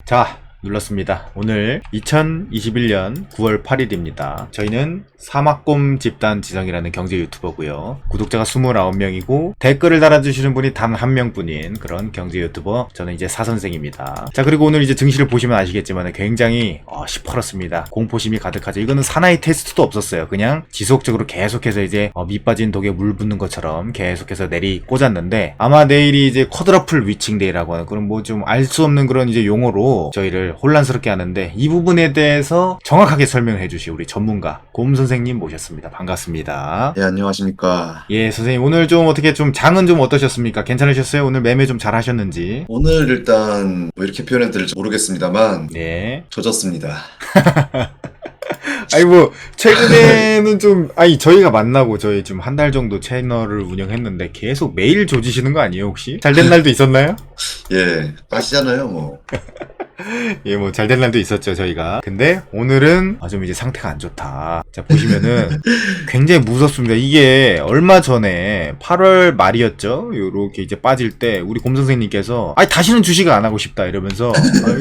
자, 눌렀습니다. 오늘 2021년 9월 8일입니다. 저희는 사막곰 집단 지성이라는 경제 유튜버고요. 구독자가 29명이고 댓글을 달아주시는 분이 단 한 명뿐인 그런 경제 유튜버, 저는 이제 사선생입니다. 자, 그리고 오늘 이제 증시를 보시면 아시겠지만 굉장히 시퍼렇습니다. 공포심이 가득하죠. 이거는 사나이 테스트도 없었어요. 그냥 지속적으로 계속해서 이제 밑 빠진 독에 물 붓는 것처럼 계속해서 내리 꽂았는데, 아마 내일이 이제 쿼드러플 위칭데이라고 하는 그런 뭐 좀 알 수 없는 그런 이제 용어로 저희를 혼란스럽게 하는데, 이 부분에 대해서 정확하게 설명해 주실 우리 전문가 곰 선생님 모셨습니다. 반갑습니다. 네, 안녕하십니까. 예, 선생님 오늘 좀 어떻게 좀 장은 좀 어떠셨습니까? 괜찮으셨어요? 오늘 매매 좀 잘 하셨는지? 오늘 일단 뭐 이렇게 표현해도 될지 모르겠습니다만 네. 젖었습니다. 아니 뭐 최근에는 좀 저희가 만나고 저희 좀 한 달 정도 채널을 운영했는데 계속 매일 조지시는 거 아니에요 혹시? 잘 된 날도 있었나요? 예, 아시잖아요 뭐. 예, 뭐 잘 된 날도 있었죠 저희가. 근데 오늘은 좀 이제 상태가 안 좋다. 자, 보시면은 굉장히 무섭습니다. 이게 얼마 전에 8월 말이었죠. 요렇게 이제 빠질 때 우리 곰 선생님께서 다시는 주식을 안 하고 싶다 이러면서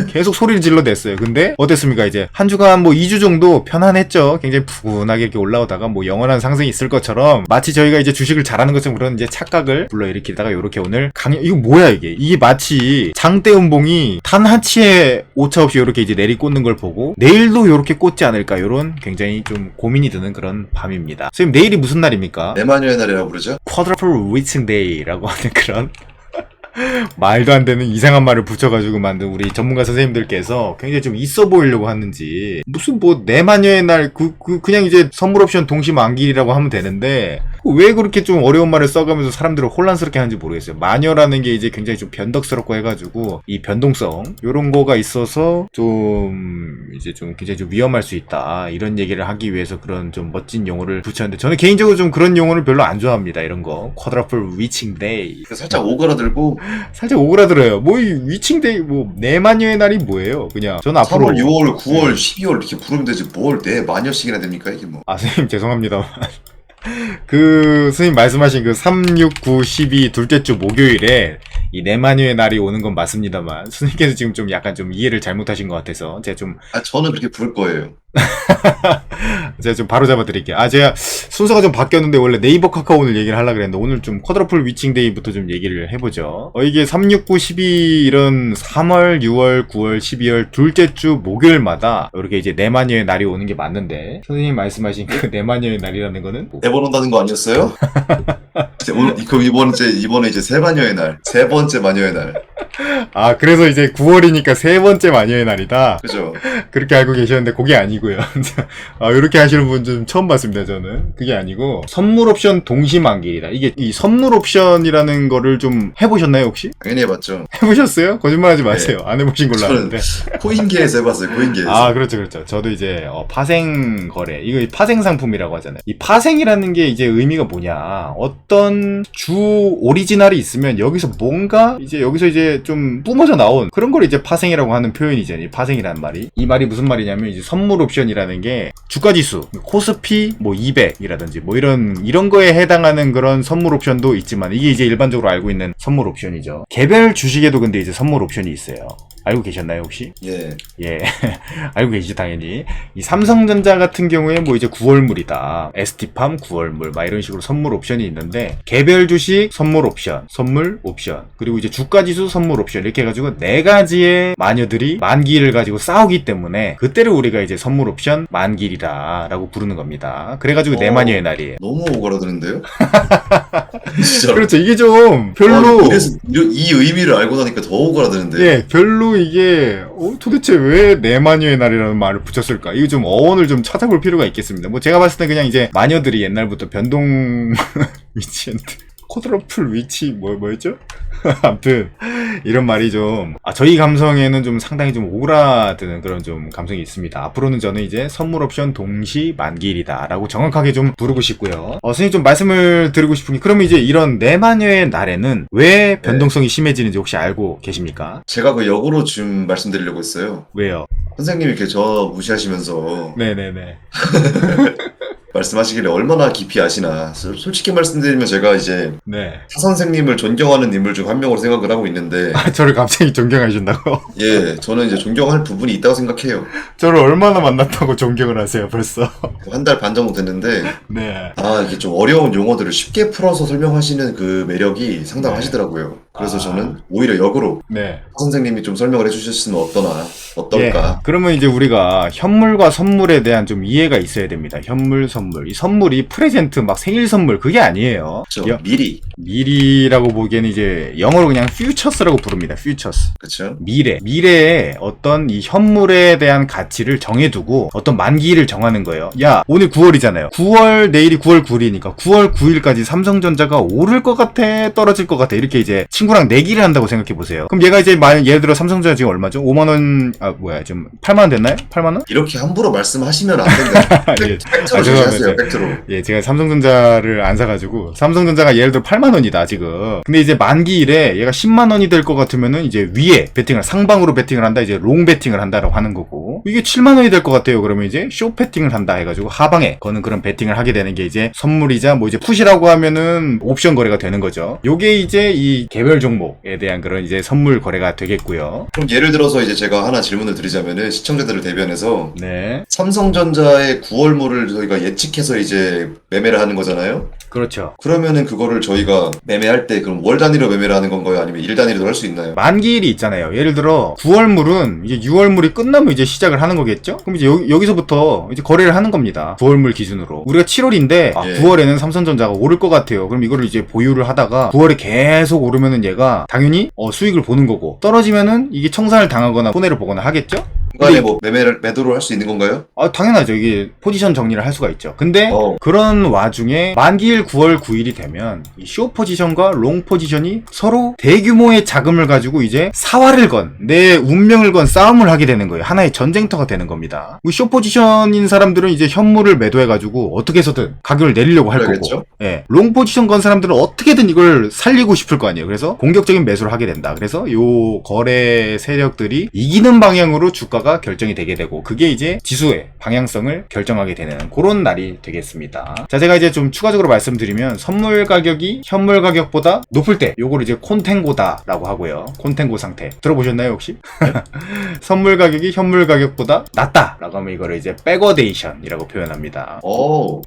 계속 소리를 질러댔어요. 근데 어땠습니까? 이제 한 주간 뭐 2주 정도 편안했죠. 굉장히 푸근하게 이렇게 올라오다가 뭐 영원한 상승이 있을 것처럼, 마치 저희가 이제 주식을 잘하는 것처럼 그런 이제 착각을 불러일으키다가 요렇게 오늘 이거 뭐야 이게 마치 장대 음봉이 단 한치의 오차 없이 이렇게 이제 내리꽂는 걸 보고 내일도 이렇게 꽂지 않을까, 이런 굉장히 좀 고민이 드는 그런 밤입니다. 선생님, 내일이 무슨 날입니까? 내마녀의 날이라고 부르죠? 쿼드러플 위칭 데이라고 하는 그런 말도 안 되는 이상한 말을 붙여가지고 만든 우리 전문가 선생님들께서 굉장히 좀 있어 보이려고 하는지, 무슨 뭐 내마녀의 날 그냥 이제 선물 옵션 동시 만기라고 하면 되는데 왜 그렇게 좀 어려운 말을 써가면서 사람들을 혼란스럽게 하는지 모르겠어요. 마녀라는 게 이제 굉장히 좀 변덕스럽고 해가지고 이 변동성 요런 거가 있어서 좀 이제 좀 굉장히 좀 위험할 수 있다, 이런 얘기를 하기 위해서 그런 좀 멋진 용어를 붙였는데, 저는 개인적으로 좀 그런 용어를 별로 안 좋아합니다. 이런 거 쿼드러플 위칭 데이 살짝 오그라들고. 살짝 오그라들어요. 뭐 이 위칭데이 뭐 내마녀의 날이 뭐예요? 그냥 저는 앞으로 3월, 6월, 9월, 12월 이렇게 부르면 되지 뭘 내 마녀씩이나 됩니까 이게 뭐. 선생님 죄송합니다. 선생님 말씀하신 그 3, 6, 9, 12 둘째 주 목요일에 이 내마녀의 날이 오는 건 맞습니다만, 선생님께서 지금 좀 약간 좀 이해를 잘못하신 것 같아서 제가 좀 저는 그렇게 부를 거예요. 제가 좀 바로 잡아드릴게요. 제가 순서가 좀 바뀌었는데 원래 네이버 카카오 오늘 얘기를 하려고 그랬는데, 오늘 좀 쿼드러플 위칭데이부터 좀 얘기를 해보죠. 이게 3, 6, 9, 12 이런 3월, 6월, 9월, 12월 둘째 주 목요일마다 이렇게 이제 내마녀의 날이 오는 게 맞는데, 선생님 말씀하신 그 내마녀의 날이라는 거는 네 번 온다는 거 아니었어요? 오늘 그럼 이번에 이제 세 마녀의 날, 세 번째 마녀의 날. 그래서 이제 9월이니까 세 번째 마녀의 날이다. 그죠? 그렇게 알고 계셨는데 그게 아니고요. 이렇게 하시는 분 좀 처음 봤습니다, 저는. 그게 아니고 선물 옵션 동시 만기이다. 이게 이 선물 옵션이라는 거를 좀 해보셨나요, 혹시? 당연히 해봤죠. 해보셨어요? 거짓말하지 마세요. 네. 안 해보신 걸로 아는데. 코인계에서 해봤어요. 코인계에서. 그렇죠. 저도 이제 파생 거래, 이거 파생 상품이라고 하잖아요. 이 파생이라는 게 이제 의미가 뭐냐, 어떤 주 오리지널이 있으면 여기서 뭔가 여기서 이제 좀 뿜어져 나온 그런 걸 이제 파생이라고 하는 표현이죠. 이 파생이라는 말이. 이 말이 무슨 말이냐면, 이제 선물 옵션이라는 게 주가지수, 코스피 뭐 200이라든지 뭐 이런 거에 해당하는 그런 선물 옵션도 있지만, 이게 이제 일반적으로 알고 있는 선물 옵션이죠. 개별 주식에도 근데 이제 선물 옵션이 있어요. 알고 계셨나요, 혹시? 예. 알고 계시죠, 당연히. 이 삼성전자 같은 경우에 뭐 이제 9월물이다, ST팜 9월물, 막 이런 식으로 선물 옵션이 있는데, 개별 주식 선물 옵션, 그리고 이제 주가지수 선물 옵션, 이렇게 해가지고 4가지의 마녀들이 만기를 가지고 싸우기 때문에 그때를 우리가 이제 선물 옵션 만기라고 부르는 겁니다. 그래가지고 내마녀의 날이에요. 너무 오그라드는데요? 진짜로. 그렇죠. 이게 좀 별로 이 의미를 알고 나니까 더 오그라드는데. 예, 별로 이게 도대체 왜 내마녀의 날이라는 말을 붙였을까? 이거 좀 어원을 좀 찾아볼 필요가 있겠습니다. 뭐 제가 봤을 때 그냥 이제 마녀들이 옛날부터 변동 위치였는데, 쿼드러플 위치 뭐였죠? 아무튼 이런 말이 좀 저희 감성에는 좀 상당히 좀 오그라드는 그런 좀 감성이 있습니다. 앞으로는 저는 이제 선물 옵션 동시 만기일이다 라고 정확하게 좀 부르고 싶고요. 선생님 좀 말씀을 드리고 싶은 게, 그러면 이제 이런 내마녀의 날에는 왜 변동성이 심해지는지 혹시 알고 계십니까? 제가 그 역으로 좀 말씀드리려고 했어요. 왜요? 선생님이 이렇게 저 무시하시면서 네네네. 말씀하시길래 얼마나 깊이 아시나. 솔직히 말씀드리면 제가 이제 네. 타 선생님을 존경하는 인물 중 한 명으로 생각을 하고 있는데, 저를 갑자기 존경하신다고? 예, 저는 이제 존경할 부분이 있다고 생각해요. 저를 얼마나 만났다고 존경을 하세요, 벌써? 한 달 반 정도 됐는데, 네. 아, 이게 좀 어려운 용어들을 쉽게 풀어서 설명하시는 그 매력이 상당하시더라고요. 그래서 아. 저는 오히려 역으로 네. 타 선생님이 좀 설명을 해주셨으면 어떨까. 예, 그러면 이제 우리가 현물과 선물에 대한 좀 이해가 있어야 됩니다. 현물, 선물. 이 선물이 프레젠트 막 생일 선물 그게 아니에요. 그렇죠. 미리. 미리라고 보기에는 이제 영어로 그냥 futures라고 부릅니다. futures. 그렇죠. 미래에 어떤 이 현물에 대한 가치를 정해두고 어떤 만기일을 정하는 거예요. 야, 오늘 9월이잖아요. 9월, 내일이 9월 9일이니까 9월 9일까지 삼성전자가 오를 것 같아, 떨어질 것 같아. 이렇게 이제 친구랑 내기를 한다고 생각해 보세요. 그럼 얘가 이제 예를 들어 삼성전자 지금 얼마죠? 5만원, 지금 8만원 됐나요? 8만원? 이렇게 함부로 말씀하시면 안 된다. 예. 팩트로 죄송합니다. 주시하세요. 팩트로. 예, 제가 삼성전자를 안 사가지고 삼성전자가 예를 들어 8만원이다 지금. 근데 이제 만기일에 얘가 10만원이 될 것 같으면은 이제 위에 베팅을 상방으로 베팅을 한다, 이제 롱 베팅을 한다라고 하는 거고, 이게 7만원이 될 것 같아요 그러면 이제 숏 베팅을 한다 해가지고 하방에 거는 그런 베팅을 하게 되는 게 이제 선물이자 뭐 이제 풋이라고 하면은 옵션 거래가 되는 거죠. 요게 이제 이 개별 종목에 대한 그런 이제 선물 거래가 되겠고요. 그럼 예를 들어서 이제 제가 하나 질문을 드리자면은 시청자들을 대변해서 네, 삼성전자의 9월물을 저희가 예측해서 이제 매매를 하는 거잖아요. 그렇죠. 그러면은 그거를 저희가 매매할 때 그럼 월 단위로 매매를 하는 건가요? 아니면 일 단위로도 할 수 있나요? 만기일이 있잖아요. 예를 들어 9월물은 이제 6월물이 끝나면 이제 시작을 하는 거겠죠? 그럼 이제 여기서부터 이제 거래를 하는 겁니다. 9월물 기준으로. 우리가 7월인데 예. 9월에는 삼성전자가 오를 것 같아요. 그럼 이거를 이제 보유를 하다가 9월에 계속 오르면은 얘가 당연히 수익을 보는 거고, 떨어지면은 이게 청산을 당하거나 손해를 보거나 하겠죠? 중간에 뭐 매도를 할 수 있는 건가요? 당연하죠. 이게 포지션 정리를 할 수가 있죠. 근데 그런 와중에 만기일 9월 9일이 되면 이 숏 포지션과 롱 포지션이 서로 대규모의 자금을 가지고 이제 사활을 건, 내 운명을 건 싸움을 하게 되는 거예요. 하나의 전쟁터가 되는 겁니다. 숏 포지션인 사람들은 이제 현물을 매도해가지고 어떻게 해서든 가격을 내리려고 할 그러겠죠? 거고, 예, 롱 포지션 건 사람들은 어떻게든 이걸 살리고 싶을 거 아니에요. 그래서 공격적인 매수를 하게 된다. 그래서 요 거래 세력들이 이기는 방향으로 주가가 결정이 되게 되고, 그게 이제 지수의 방향성을 결정하게 되는 그런 날이 되겠습니다. 자, 제가 이제 좀 추가적으로 말씀드리면 선물 가격이 현물 가격보다 높을 때 요걸 이제 콘탱고다라고 하고요. 콘탱고 상태 들어보셨나요 혹시? 선물 가격이 현물 가격보다 낮다라고 하면 이거를 이제 백어데이션이라고 표현합니다.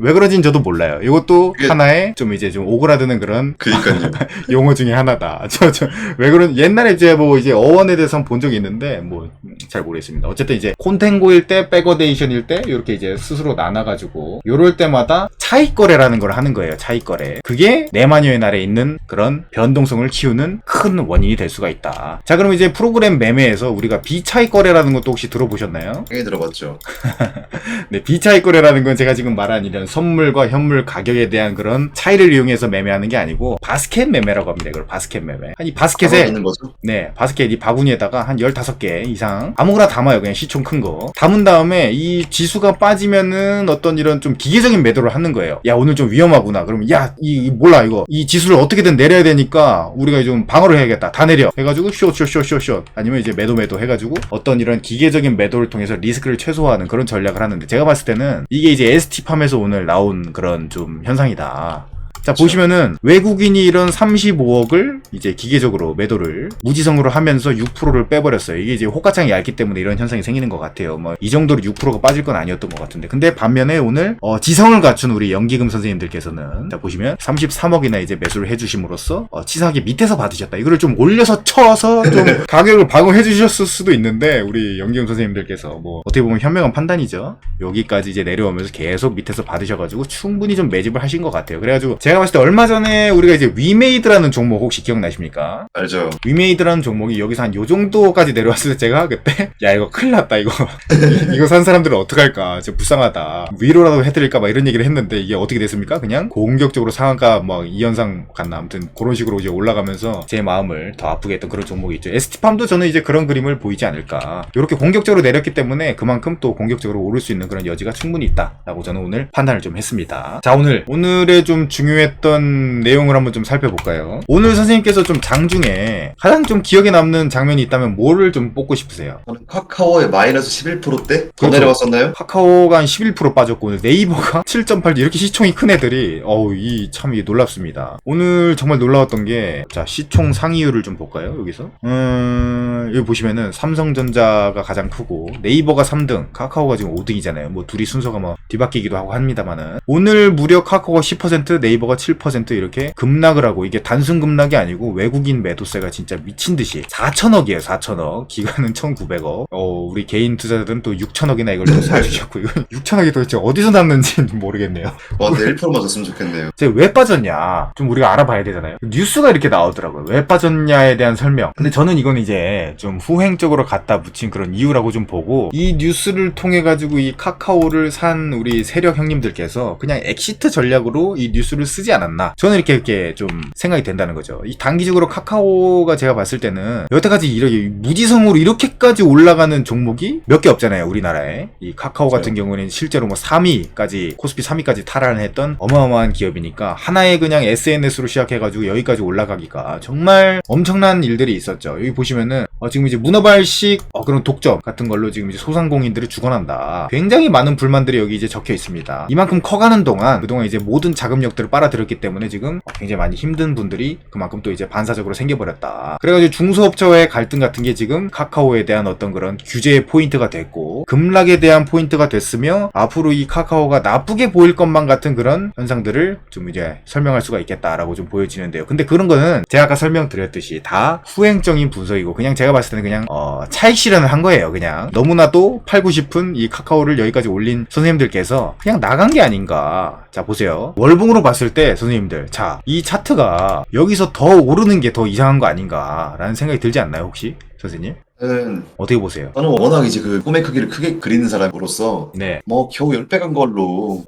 왜 그런지는 저도 몰라요. 이것도 하나의 좀 이제 좀 오그라드는 그런 그니까요. 용어 중에 하나다. 왜 그런, 옛날에 이제 뭐 이제 어원에 대해서 본 적이 있는데 뭐 잘 모르겠습니다. 어쨌든 이제 콘탱고일 때, 백어데이션일 때 이렇게 이제 스스로 나눠가지고 요럴 때마다 차익 거래라는 걸 하는 거예요. 차익 거래. 그게 내마녀의 날에 있는 그런 변동성을 키우는 큰 원인이 될 수가 있다. 자, 그럼 이제 프로그램 매매에서 우리가 비차익 거래라는 것도 혹시 들어보셨나요? 당연히 들어봤죠. 네, 비차익 거래라는 건 제가 지금 말한 이런 선물과 현물 가격에 대한 그런 차이를 이용해서 매매하는 게 아니고 바스켓 매매라고 합니다. 이걸 바스켓 매매. 이 바스켓에 있는 거죠? 네, 바스켓 이 바구니에다가 한 15개 이상 아무거나 담아요. 그냥 시총 큰 거. 담은 다음에 이 지수가 빠지면은 어떤 이런 좀 기계적인 매도를 하는 거예요. 야, 오늘 좀 위험하구나. 그러면 야, 몰라 이거. 이 지수를 어떻게든 내려야 되니까 우리가 좀 방어를 해야겠다. 다 내려. 해가지고 숏. 아니면 이제 매도 해가지고 어떤 이런 기계적인 매도를 통해서 리스크를 최소화하는 그런 전략을 하는데, 제가 봤을 때는 이게 이제 ST팜에서 오늘 나온 그런 좀 현상이다. 자, 그렇죠. 보시면은 외국인이 이런 35억을 이제 기계적으로 매도를 무지성으로 하면서 6%를 빼버렸어요. 이게 이제 호가창이 얇기 때문에 이런 현상이 생기는 것 같아요. 뭐 이 정도로 6%가 빠질 건 아니었던 것 같은데, 근데 반면에 오늘 지성을 갖춘 우리 연기금 선생님들께서는 자 보시면 33억이나 이제 매수를 해주심으로써 치사하게 밑에서 받으셨다. 이거를 좀 올려서 쳐서 좀 가격을 방어해 주셨을 수도 있는데, 우리 연기금 선생님들께서 뭐 어떻게 보면 현명한 판단이죠. 여기까지 이제 내려오면서 계속 밑에서 받으셔가지고 충분히 좀 매집을 하신 것 같아요. 그래가지고 제가 봤을 때 얼마 전에 우리가 이제 위메이드라는 종목 혹시 기억나십니까? 알죠. 위메이드라는 종목이 여기서 한 요 정도까지 내려왔을 때 제가 그때 야, 이거 큰일 났다 이거. 이거 산 사람들은 어떡할까, 진짜 불쌍하다, 위로라도 해드릴까 막 이런 얘기를 했는데, 이게 어떻게 됐습니까? 그냥 공격적으로 상한가 막 이 현상 갔나, 아무튼 그런 식으로 이제 올라가면서 제 마음을 더 아프게 했던 그런 종목이 있죠. ST팜도 저는 이제 그런 그림을 보이지 않을까. 이렇게 공격적으로 내렸기 때문에 그만큼 또 공격적으로 오를 수 있는 그런 여지가 충분히 있다라고 저는 오늘 판단을 좀 했습니다. 자, 오늘의 좀 중요한 중요했던 내용을 한번 좀 살펴볼까요? 오늘 선생님께서 좀 장중에 가장 좀 기억에 남는 장면이 있다면 뭐를 좀 뽑고 싶으세요? 저는 카카오의 마이너스 11%대 더 그렇죠. 내려갔었나요? 카카오가 한 11% 빠졌고 오늘 네이버가 7.8 이렇게 시총이 큰 애들이 참 이게 놀랍습니다. 오늘 정말 놀라웠던 게 자 시총 상위율을 좀 볼까요? 여기서 여기 보시면은 삼성전자가 가장 크고 네이버가 3등, 카카오가 지금 5등이잖아요. 뭐 둘이 순서가 뭐 뒤바뀌기도 하고 합니다만은 오늘 무려 카카오가 10%, 네이버가 7% 이렇게 급락을 하고 이게 단순 급락이 아니고 외국인 매도세가 진짜 미친 듯이 4천억이에요. 4천억. 기간은 1,900억. 우리 개인 투자자들은 또 6천억이나 이걸 또 사주셨고 6천억이 도대체 어디서 났는지 모르겠네요. 와, 근데 1% 맞았으면 좋겠네요. 제가 왜 빠졌냐 좀 우리가 알아봐야 되잖아요. 뉴스가 이렇게 나오더라고요. 왜 빠졌냐에 대한 설명. 근데 저는 이건 이제 좀 후행적으로 갖다 붙인 그런 이유라고 좀 보고 이 뉴스를 통해 가지고 이 카카오를 산 우리 세력 형님들께서 그냥 엑시트 전략으로 이 뉴스를 쓰지 않았나. 저는 이렇게 좀 생각이 된다는 거죠. 이 단기적으로 카카오가 제가 봤을 때는 여태까지 이렇게 무지성으로 이렇게까지 올라가는 종목이 몇 개 없잖아요. 우리나라에. 이 카카오 같은 경우는 실제로 뭐 3위까지 코스피 3위까지 탈환했던 어마어마한 기업이니까 하나의 그냥 SNS로 시작해가지고 여기까지 올라가기가 정말 엄청난 일들이 있었죠. 여기 보시면은 지금 이제 문어발식 그런 독점 같은 걸로 지금 이제 소상공인들이 죽어난다. 굉장히 많은 불만들이 여기 이제 적혀 있습니다. 이만큼 커가는 동안 그동안 이제 모든 자금력들을 빨아들였기 때문에 지금 굉장히 많이 힘든 분들이 그만큼 또 이제 반사적으로 생겨버렸다. 그래가지고 중소업체와의 갈등 같은 게 지금 카카오에 대한 어떤 그런 규제의 포인트가 됐고 급락에 대한 포인트가 됐으며 앞으로 이 카카오가 나쁘게 보일 것만 같은 그런 현상들을 좀 이제 설명할 수가 있겠다라고 좀 보여지는데요. 근데 그런 거는 제가 아까 설명드렸듯이 다 후행적인 분석이고 그냥 제가 봤을 때는 그냥 차익 실현을 한 거예요. 그냥 너무나도 팔고 싶은 이 카카오를 여기까지 올린 선생님들께서 그냥 나간 게 아닌가. 자 보세요. 월봉으로 봤을 때 선생님들 자 이 차트가 여기서 더 오르는 게 더 이상한 거 아닌가 라는 생각이 들지 않나요 혹시 선생님? 어떻게 보세요? 저는 워낙 이제 그 꿈의 크기를 크게 그리는 사람으로서 네. 뭐 겨우 10배 간 걸로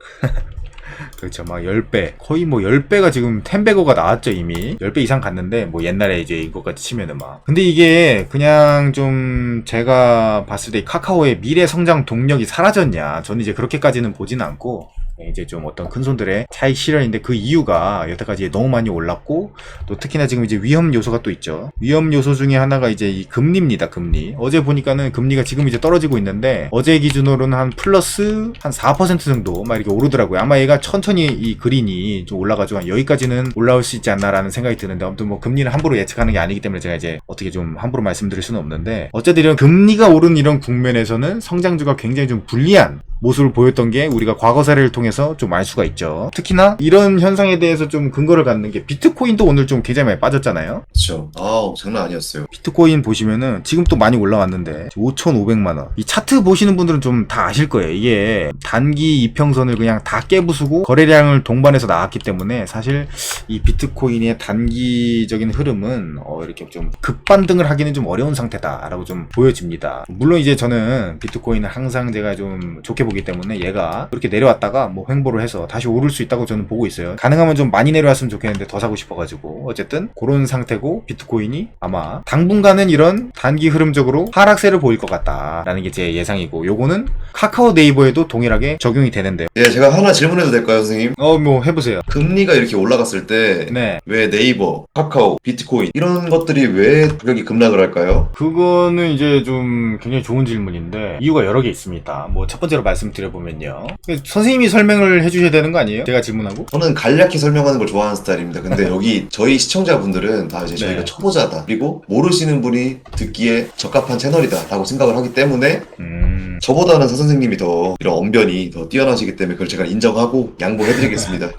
그렇죠. 막 10배. 거의 뭐 10배가 지금 10배거가 나왔죠, 이미. 10배 이상 갔는데, 뭐 옛날에 이제 이것까지 치면은 막. 근데 이게 그냥 좀 제가 봤을 때 이 카카오의 미래 성장 동력이 사라졌냐. 저는 이제 그렇게까지는 보진 않고, 이제 좀 어떤 큰손들의 차익 실현인데 그 이유가 여태까지 너무 많이 올랐고 또 특히나 지금 이제 위험 요소가 또 있죠. 위험 요소 중에 하나가 이제 이 금리입니다. 금리. 어제 보니까는 금리가 지금 이제 떨어지고 있는데 어제 기준으로는 한 플러스 한 4% 정도 막 이렇게 오르더라고요. 아마 얘가 천천히 이 그린이 좀 올라가지고 한 여기까지는 올라올 수 있지 않나라는 생각이 드는데 아무튼 뭐 금리는 함부로 예측하는 게 아니기 때문에 제가 이제 어떻게 좀 함부로 말씀드릴 수는 없는데 어쨌든 이런 금리가 오른 이런 국면에서는 성장주가 굉장히 좀 불리한 모습을 보였던 게 우리가 과거 사례를 통해서 좀 알 수가 있죠. 특히나 이런 현상에 대해서 좀 근거를 갖는 게 비트코인도 오늘 좀 굉장히 많이 빠졌잖아요. 그렇죠. 아우 장난 아니었어요. 비트코인 보시면은 지금 또 많이 올라왔는데 5,500만원. 이 차트 보시는 분들은 좀 다 아실 거예요. 이게 단기 이평선을 그냥 다 깨부수고 거래량을 동반해서 나왔기 때문에 사실 이 비트코인의 단기적인 흐름은 이렇게 좀 급반등을 하기는 좀 어려운 상태다라고 좀 보여집니다. 물론 이제 저는 비트코인을 항상 제가 좀 좋게 보기 때문에 얘가 이렇게 내려왔다가 뭐 횡보를 해서 다시 오를 수 있다고 저는 보고 있어요. 가능하면 좀 많이 내려왔으면 좋겠는데 더 사고 싶어가지고 어쨌든 그런 상태고 비트코인이 아마 당분간은 이런 단기 흐름적으로 하락세를 보일 것 같다라는 게 제 예상이고 요거는 카카오 네이버에도 동일하게 적용이 되는데요. 예, 제가 하나 질문해도 될까요, 선생님? 뭐 해보세요. 금리가 이렇게 올라갔을 때 네. 왜 네이버, 카카오, 비트코인 이런 것들이 왜 가격이 급락을 할까요? 그거는 이제 좀 굉장히 좋은 질문인데 이유가 여러 개 있습니다. 뭐 첫 번째로 말씀드려보면요. 선생님이 설명을 해주셔야 되는 거 아니에요? 제가 질문하고? 저는 간략히 설명하는 걸 좋아하는 스타일입니다. 근데 여기 저희 시청자분들은 다 이제 저희가 네. 초보자다. 그리고 모르시는 분이 듣기에 적합한 채널이다 라고 생각을 하기 때문에 저보다는 선생님이 더 이런 언변이 더 뛰어나시기 때문에 그걸 제가 인정하고 양보해드리겠습니다.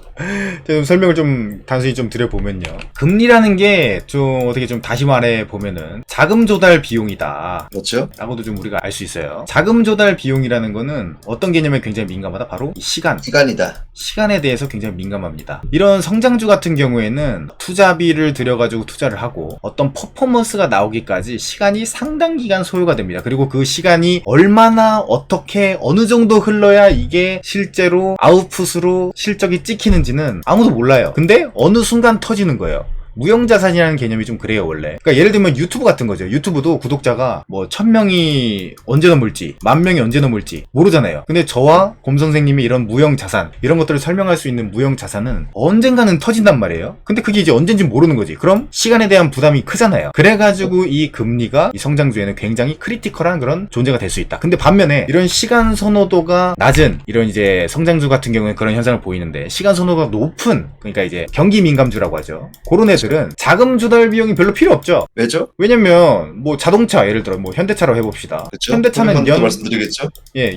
좀 설명을 좀 단순히 좀 드려보면요. 금리라는 게 좀 어떻게 좀 다시 말해보면은 자금 조달 비용이다. 그렇죠? 라고도 좀 우리가 알 수 있어요. 자금 조달 비용이라는 거는 어떤 개념에 굉장히 민감하다? 바로 이 시간이다. 시간에 대해서 굉장히 민감합니다. 이런 성장주 같은 경우에는 투자비를 들여가지고 투자를 하고 어떤 퍼포먼스가 나오기까지 시간이 상당 기간 소요가 됩니다. 그리고 그 시간이 얼마나 어떻게 어느 정도 흘러야 이게 실제로 아웃풋으로 실적이 찍히는지는 아무도 몰라요. 근데 어느 순간 터지는 거예요. 무형자산이라는 개념이 좀 그래요 원래. 그러니까 예를 들면 유튜브 같은 거죠. 유튜브도 구독자가 뭐 1000명이 언제 넘을지 10,000명이 언제 넘을지 모르잖아요. 근데 저와 곰 선생님이 이런 무형자산 이런 것들을 설명할 수 있는 무형자산은 언젠가는 터진단 말이에요. 근데 그게 이제 언젠지 모르는 거지. 그럼 시간에 대한 부담이 크잖아요. 그래가지고 이 금리가 이 성장주에는 굉장히 크리티컬한 그런 존재가 될 수 있다. 근데 반면에 이런 시간 선호도가 낮은 이런 이제 성장주 같은 경우에 그런 현상을 보이는데, 시간 선호도가 높은, 그러니까 이제 경기 민감주라고 하죠. 그런 애들은 자금 조달 비용이 별로 필요 없죠. 왜죠? 왜냐면 뭐 자동차 예를 들어 뭐 현대차로 해봅시다. 그렇죠? 현대차는 연 말씀드리겠죠?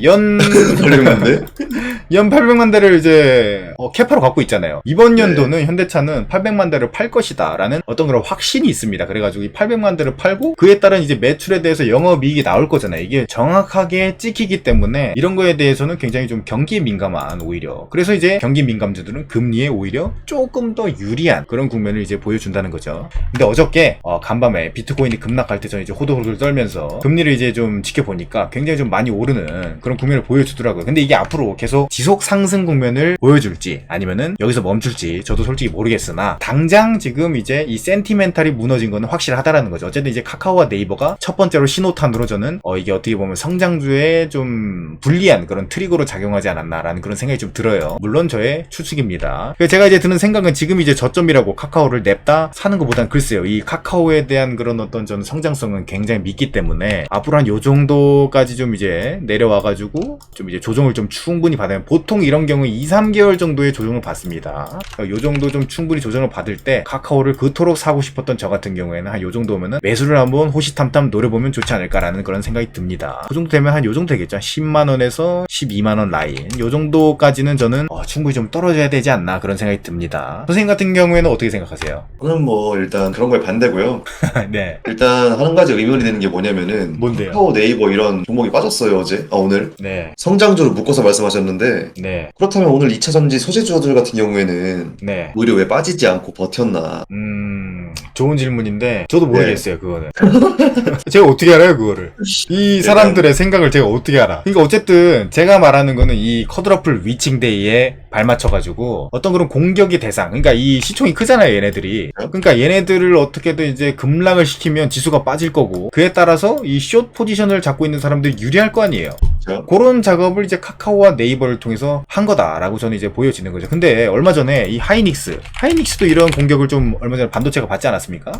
연 800만대? 연 800만 대를 이제 캐파로 갖고 있잖아요. 이번 연도는 현대차는 800만 대를 팔 것이다 라는 어떤 그런 확신이 있습니다. 그래가지고 이 800만 대를 팔고 그에 따른 이제 매출에 대해서 영업이익이 나올 거잖아요. 이게 정확하게 찍히기 때문에 이런 거에 대해서는 굉장히 좀 경기에 민감한, 오히려 그래서 이제 경기 민감주들은 금리에 오히려 조금 더 유리한 그런 국면을 이제 보여준다는 거죠. 근데 어저께 간밤에 비트코인이 급락할 때 저는 이제 호들호들 떨면서 금리를 이제 좀 지켜보니까 굉장히 좀 많이 오르는 그런 국면을 보여주더라고요. 근데 이게 앞으로 계속 지속 상승 국면을 보여줄지 아니면은 여기서 멈출지 저도 솔직히 모르겠으나, 당장 지금 이제 이 센티멘탈이 무너진 거는 확실하다라는 거죠. 어쨌든 이제 카카오와 네이버가 첫 번째로 신호탄으로 저는 이게 어떻게 보면 성장주에 좀 불리한 그런 트리거로 작용하지 않았나라는 그런 생각이 좀 들어요. 물론 저의 추측입니다. 그래서 제가 이제 드는 생각은 지금 이제 저점이라고 카카오를 냅다 사는 것보단 글쎄요, 이 카카오에 대한 그런 어떤 저는 성장성은 굉장히 믿기 때문에 앞으로 한 요 정도까지 좀 이제 내려와가지고 좀 이제 조정을 좀 충분히 받으면, 보통 이런 경우 2-3개월 정도의 조정을 받습니다. 요 정도 좀 충분히 조정을 받을 때 카카오를 그토록 사고 싶었던 저 같은 경우에는 한 요 정도면은 매수를 한번 호시탐탐 노려보면 좋지 않을까라는 그런 생각이 듭니다. 그 정도 되면 한 요 정도 되겠죠. 10만원에서 12만원 라인 요 정도까지는 저는 충분히 좀 떨어져야 되지 않나 그런 생각이 듭니다. 선생님 같은 경우에는 어떻게 생각하세요? 저는 뭐 일단 그런 거에 반대고요. 네. 일단 한 가지 의문이 되는 게 뭐냐면은 뭔데요? 카카오, 네이버 이런 종목이 빠졌어요 오늘. 네. 성장주를 묶어서 말씀하셨는데, 네. 그렇다면 오늘 2차전지 소재주들 같은 경우에는 네. 오히려 왜 빠지지 않고 버텼나? 좋은 질문인데 저도 모르겠어요. 그거는 제가 어떻게 알아요 그거를? 이 사람들의 생각을 제가 어떻게 알아? 그러니까 어쨌든 제가 말하는 거는 이 쿼드러플 위칭데이에 발맞춰가지고 어떤 그런 공격의 대상, 그러니까 이 시총이 크잖아요 얘네들이. 그러니까 얘네들을 어떻게든 이제 급락을 시키면 지수가 빠질 거고, 그에 따라서 이 숏 포지션을 잡고 있는 사람들이 유리할 거 아니에요. 그런 작업을 이제 카카오와 네이버를 통해서 한 거다라고 저는 이제 보여지는 거죠. 근데 얼마 전에 이 하이닉스도 이런 공격을 좀 얼마 전에 반도체가 받지 않았습니까?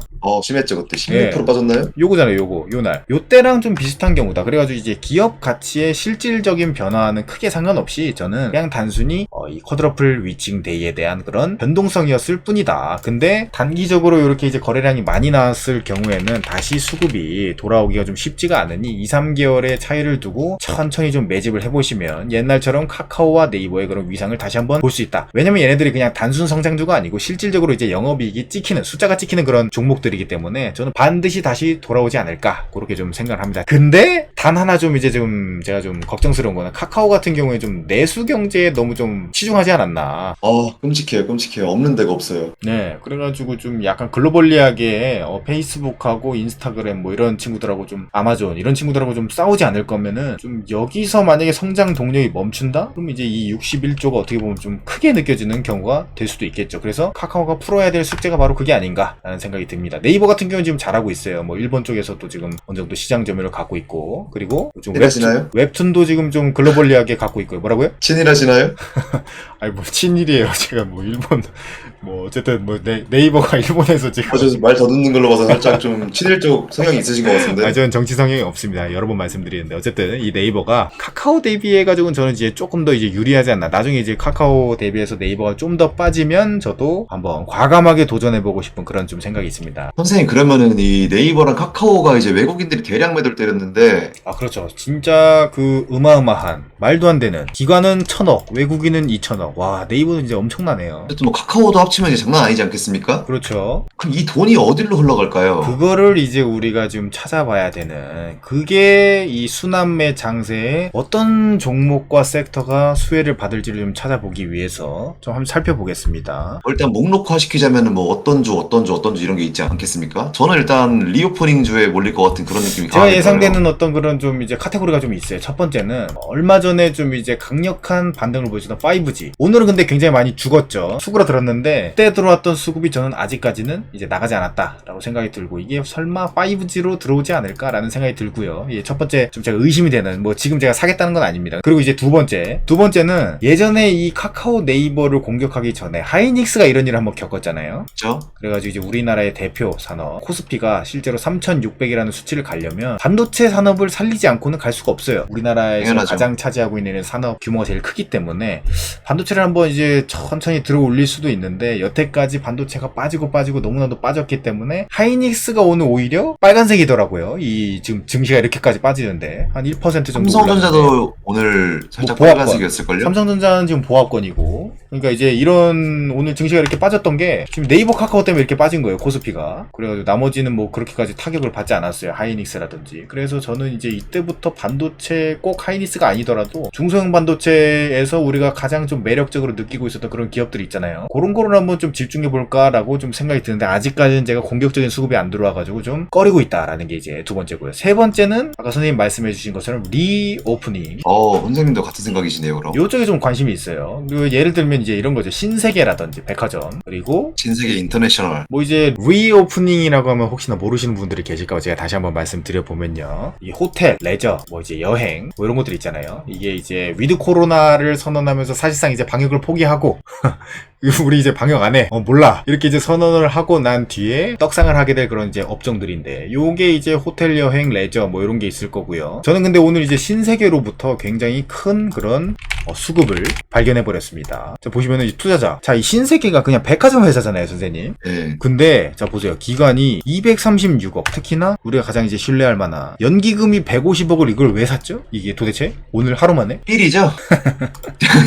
심했죠. 그때 16% 네. 빠졌나요? 요거잖아요. 요날 요때랑 좀 비슷한 경우다. 그래가지고 이제 기업 가치의 실질적인 변화는 크게 상관없이 저는 그냥 단순히 이 쿼드러플 위칭 데이에 대한 그런 변동성이었을 뿐이다. 근데 단기적으로 이렇게 이제 거래량이 많이 나왔을 경우에는 다시 수급이 돌아오기가 좀 쉽지가 않으니 2-3개월의 차이를 두고 천천히 좀 매집을 해보시면 옛날처럼 카카오와 네이버의 그런 위상을 다시 한번 볼 수 있다. 왜냐면 얘네들이 그냥 단순 성장주가 아니고 실질적으로 이제 영업이익이 찍히는, 숫자가 찍히는 그런 종목들이기 때문에 저는 반드시 다시 돌아오지 않을까 그렇게 좀 생각을 합니다. 근데 단 하나 좀 이제 좀 제가 좀 걱정스러운 거는 카카오 같은 경우에 좀 내수 경제에 너무 좀 치중하지 않았나. 끔찍해요. 없는 데가 없어요. 네, 그래가지고 좀 약간 글로벌리하게 페이스북하고 인스타그램 뭐 이런 친구들하고 좀, 아마존 이런 친구들하고 좀 싸우지 않을 거면은 좀 여기서 만약에 성장 동력이 멈춘다? 그럼 이제 이 61조가 어떻게 보면 좀 크게 느껴지는 경우가 될 수도 있겠죠. 그래서 카카오가 풀어야 될 숙제가 바로 그게 아닌가라는 생각이 듭니다. 네이버 같은 경우는 지금 잘하고 있어요. 뭐 일본 쪽에서도 지금 어느 정도 시장 점유율을 갖고 있고, 그리고 좀 웹툰도 지금 좀 글로벌리하게 갖고 있고요. 뭐라고요? 친일하시나요? 아니 뭐 친일이에요. 제가 뭐 일본 뭐 어쨌든 뭐 네이버가 일본에서 지금 말 더듬는 걸로 봐서 살짝 좀 친일적 성향이 있으신 것 같은데. 저는 정치 성향이 없습니다. 여러 번 말씀드리는데 어쨌든 이 네이버가 카카오 대비해가지고는 저는 이제 조금 더 이제 유리하지 않나. 나중에 이제 카카오 대비해서 네이버가 좀 더 빠지면 저도 한번 과감하게 도전해보고 싶은 그런 좀 생각이 있습니다. 선생님, 그러면은 이 네이버랑 카카오가 이제 외국인들이 대량 매도를 때렸는데, 그렇죠. 진짜 그 어마어마한 말도 안 되는, 기관은 1,000억, 외국인은 2,000억. 와, 네이버는 이제 엄청나네요. 어쨌든 뭐 카카오도 합치면 이제 장난 아니지 않겠습니까? 그렇죠. 그럼 이 돈이 어디로 흘러갈까요? 그거를 이제 우리가 좀 찾아봐야 되는, 그게 이 순환매 장세에 어떤 종목과 섹터가 수혜를 받을지를 좀 찾아보기 위해서 좀 한번 살펴보겠습니다. 일단 목록화 시키자면은 뭐 어떤 주 이런 게 있지 않겠습니까? 저는 일단 리오프닝 주에 몰릴 것 같은 그런 느낌이 제가 강하니까요. 예상되는 어떤 그런 좀 이제 카테고리가 좀 있어요. 첫 번째는 얼마 전에 좀 이제 강력한 반등을 보여주던 5G. 오늘은 근데 굉장히 많이 죽었죠. 수그러 들었는데 그때 들어왔던 수급이 저는 아직까지는 이제 나가지 않았다라고 생각이 들고 이게 설마 5G로 들어오지 않을까라는 생각이 들고요. 예, 첫 번째 좀 제가 의심이 되는 뭐 지금 제가 사겠다는 건 아닙니다. 그리고 이제 두 번째는 예전에 이 카카오 네이버를 공격하기 전에 하이닉스가 이런 일을 한번 겪었잖아요. 그렇죠? 그래가지고 이제 우리나라의 대표 산업 코스피가 실제로 3,600이라는 수치를 가려면 반도체 산업을 살리지 않고는 갈 수가 없어요. 우리나라에서 당연하죠. 가장 차지하고 있는 산업 규모가 제일 크기 때문에 반도체를 한번 이제 천천히 들어 올릴 수도 있는데 여태까지 반도체가 빠지고 너무나도 빠졌기 때문에 하이닉스가 오늘 오히려 빨간색이더라고요. 이 지금 증시가 이렇게까지 빠지는데 한 1% 정도 삼성전자도 오늘 살짝 보합권. 빨간색이었을걸요? 삼성전자는 지금 보합권이고 그러니까 이제 이런 오늘 증시가 이렇게 빠졌던 게 지금 네이버 카카오 때문에 이렇게 빠진 거예요. 코스피가. 그래가지고 나머지는 뭐 그렇게까지 타격을 받지 않았어요. 하이닉스라든지. 그래서 저는 이제 이때부터 반도체 꼭 하이닉스가 아니더라도 중소형 반도체에서 우리가 가장 좀 매력적으로 느끼고 있었던 그런 기업들이 있잖아요. 그런 거를 한번 좀 집중해 볼까라고 좀 생각이 드는데 아직까지는 제가 공격적인 수급이 안 들어와가지고 좀 꺼리고 있다라는 게 이제 두 번째고요. 세 번째는 아까 선생님 말씀해 주신 것처럼 리오프닝. 선생님도 같은 생각이시네요, 그럼. 요쪽에 좀 관심이 있어요. 그리고 예를 들면 이제 이런 거죠. 신세계라든지 백화점. 그리고 신세계 인터내셔널. 뭐 이제 리오프닝이라고 하면 혹시나 모르시는 분들이 계실까 봐 제가 다시 한번 말씀드려보면요. 이 호텔, 레저, 뭐 이제 여행, 뭐 이런 것들 있잖아요. 이게 이제 위드 코로나를 선언하면서 사실상 이제 방역을 포기하고 우리 이제 방역 안 해. 몰라. 이렇게 이제 선언을 하고 난 뒤에 떡상을 하게 될 그런 이제 업종들인데 요게 이제 호텔 여행, 레저 뭐 이런 게 있을 거고요. 저는 근데 오늘 이제 신세계로부터 굉장히 큰 그런 수급을 발견해 버렸습니다. 자, 보시면은 이 투자자. 자, 이 신세계가 그냥 백화점 회사잖아요, 선생님. 네. 근데 자 보세요. 기간이 236억. 특히나 우리가 가장 이제 신뢰할 만한 연기금이 150억을 이걸 왜 샀죠? 이게 도대체 오늘 하루 만에? 삘이죠?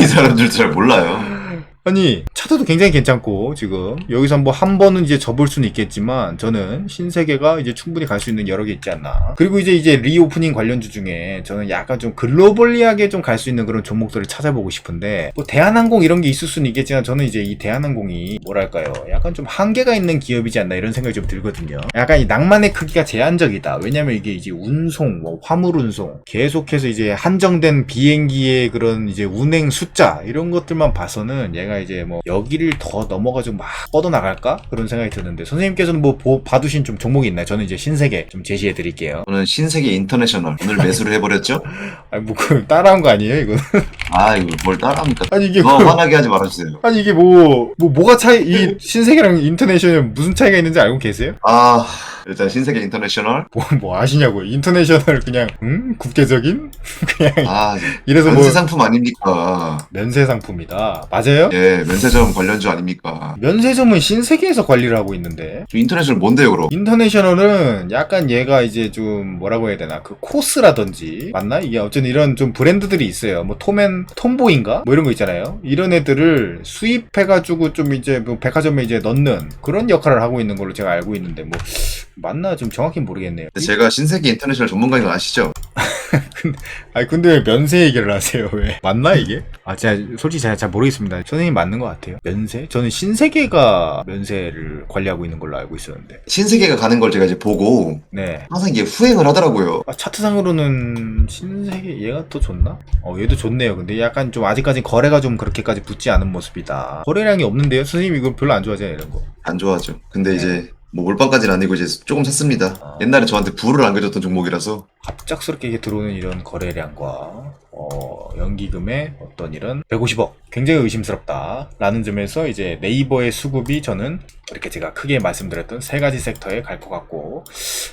이 사람들도 잘 몰라요. 아니 차트도 굉장히 괜찮고 지금 여기서 뭐 한 번은 이제 접을 수는 있겠지만 저는 신세계가 이제 충분히 갈 수 있는 여러 개 있지 않나. 그리고 이제 리오프닝 관련주 중에 저는 약간 좀 글로벌리하게 좀 갈 수 있는 그런 종목들을 찾아보고 싶은데 뭐 대한항공 이런 게 있을 수는 있겠지만 저는 이제 이 대한항공이 뭐랄까요 약간 좀 한계가 있는 기업이지 않나 이런 생각이 좀 들거든요. 약간 이 낭만의 크기가 제한적이다. 왜냐면 이게 이제 운송, 뭐 화물 운송 계속해서 이제 한정된 비행기의 그런 이제 운행 숫자 이런 것들만 봐서는 얘가 이제 뭐 여기를 더 넘어가지고 막 뻗어나갈까? 그런 생각이 드는데 선생님께서는 뭐 봐두신 좀 종목이 있나요? 저는 이제 신세계 좀 제시해 드릴게요. 저는 신세계 인터내셔널 오늘 매수를 해버렸죠? 아니 뭐 그 따라한 거 아니에요 이거? 이거 뭘 따라합니까? 아니 이게 화나게 하지 말아주세요. 아니 이게 뭐가 차이 이 신세계랑 인터내셔널 무슨 차이가 있는지 알고 계세요? 일단 신세계 인터내셔널 뭐 아시냐고요? 인터내셔널 그냥 국제적인 그냥 이래서 면세 상품 아닙니까? 면세 상품이다. 맞아요? 예, 면세점 관련주 아닙니까? 면세점은 신세계에서 관리를 하고 있는데 인터내셔널 뭔데요, 그럼? 인터내셔널은 약간 얘가 이제 좀 뭐라고 해야 되나 그 코스라든지 맞나? 이게 어쨌든 이런 좀 브랜드들이 있어요. 뭐 톰보인가? 뭐 이런 거 있잖아요. 이런 애들을 수입해가지고 좀 이제 뭐 백화점에 이제 넣는 그런 역할을 하고 있는 걸로 제가 알고 있는데 뭐 맞나? 좀 정확히 모르겠네요. 제가 신세계 인터내셔널 전문가인 거 아시죠? 근데 왜 면세 얘기를 하세요? 왜? 맞나 이게? 제가 솔직히 잘 모르겠습니다. 선생님 맞는 것 같아요. 면세? 저는 신세계가 면세를 관리하고 있는 걸로 알고 있었는데. 신세계가 가는 걸 제가 이제 보고 네. 항상 이게 후행을 하더라고요. 차트상으로는 신세계 얘가 더 좋나? 얘도 좋네요. 근데 약간 좀 아직까지 거래가 좀 그렇게까지 붙지 않은 모습이다. 거래량이 없는데요? 선생님 이거 별로 안 좋아하잖아요, 이런 거. 안 좋아하죠. 근데 이제 뭐 몰빵까지는 아니고 이제 조금 샀습니다. 옛날에 저한테 불을 안겨줬던 종목이라서. 갑작스럽게 이게 들어오는 이런 거래량과 연기금의 어떤 이런 150억 굉장히 의심스럽다 라는 점에서 이제 네이버의 수급이 저는 이렇게 제가 크게 말씀드렸던 세 가지 섹터에 갈 것 같고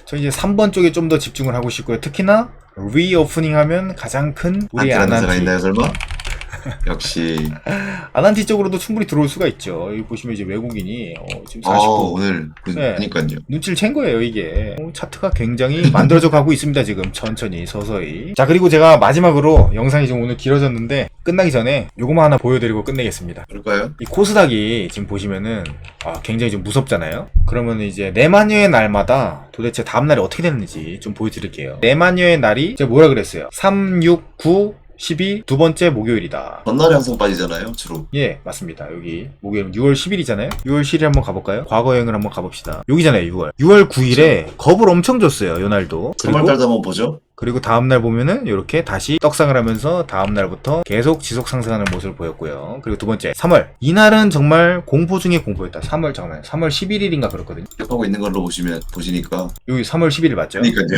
저 이제 3번 쪽에 좀 더 집중을 하고 싶고요. 특히나 리오프닝 하면 가장 큰 우리 안티라는 회사가 있나요, 설마? 역시 아난티 쪽으로도 충분히 들어올 수가 있죠. 여기 보시면 이제 외국인이 지금 49 오늘 그러니까요. 눈치를 챈 거예요 이게. 차트가 굉장히 만들어져 가고 있습니다 지금 천천히 서서히. 자 그리고 제가 마지막으로 영상이 좀 오늘 길어졌는데 끝나기 전에 요거만 하나 보여드리고 끝내겠습니다. 그럴까요? 이 코스닥이 지금 보시면은 굉장히 좀 무섭잖아요. 그러면 이제 내마녀의 날마다 도대체 다음날이 어떻게 됐는지 좀 보여드릴게요. 내마녀의 날이 제가 뭐라 그랬어요? 3, 6, 9 12 두 번째 목요일이다. 전날에 항상 빠지잖아요, 주로. 예, 맞습니다. 여기 목요일 6월 10일이잖아요. 6월 10일 한번 가볼까요? 과거 여행을 한번 가봅시다. 여기잖아요, 6월 9일에 겁을 엄청 줬어요, 요날도. 3월달도 한번 보죠. 그리고 다음날 보면은 이렇게 다시 떡상을 하면서 다음날부터 계속 지속 상승하는 모습을 보였고요. 그리고 두 번째 3월 이날은 정말 공포 중에 공포였다. 3월 11일인가 그렇거든요. 기억하고 있는 걸로 보시니까 여기 3월 11일 맞죠? 그러니까요.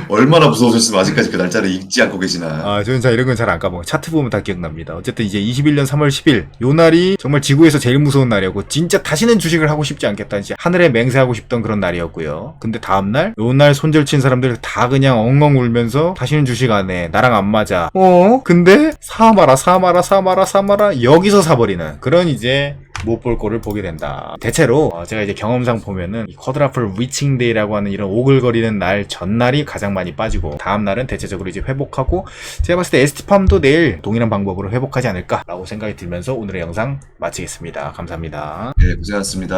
얼마나 무서우셨으면 아직까지 그 날짜를 잊지 않고 계시나. 아, 저는 자 이런 건 잘 안 까먹어요. 차트 보면 다 기억납니다. 어쨌든 이제 21년 3월 10일 요 날이 정말 지구에서 제일 무서운 날이었고 진짜 다시는 주식을 하고 싶지 않겠다. 이제 하늘에 맹세하고 싶던 그런 날이었고요. 근데 다음날 요 날 손절친 사람들 다 그냥 엉엉 울면서 다시는 주식 안 해. 나랑 안 맞아. 근데 사마라 여기서 사버리는 그런 이제 못 볼 꼴을 보게 된다. 대체로 제가 이제 경험상 보면은 이 쿼드라플 위칭 데이라고 하는 이런 오글거리는 날 전날이 가장 많이 빠지고 다음날은 대체적으로 이제 회복하고 제가 봤을 때 ST팜도 내일 동일한 방법으로 회복하지 않을까라고 생각이 들면서 오늘의 영상 마치겠습니다. 감사합니다. 네, 고생하셨습니다.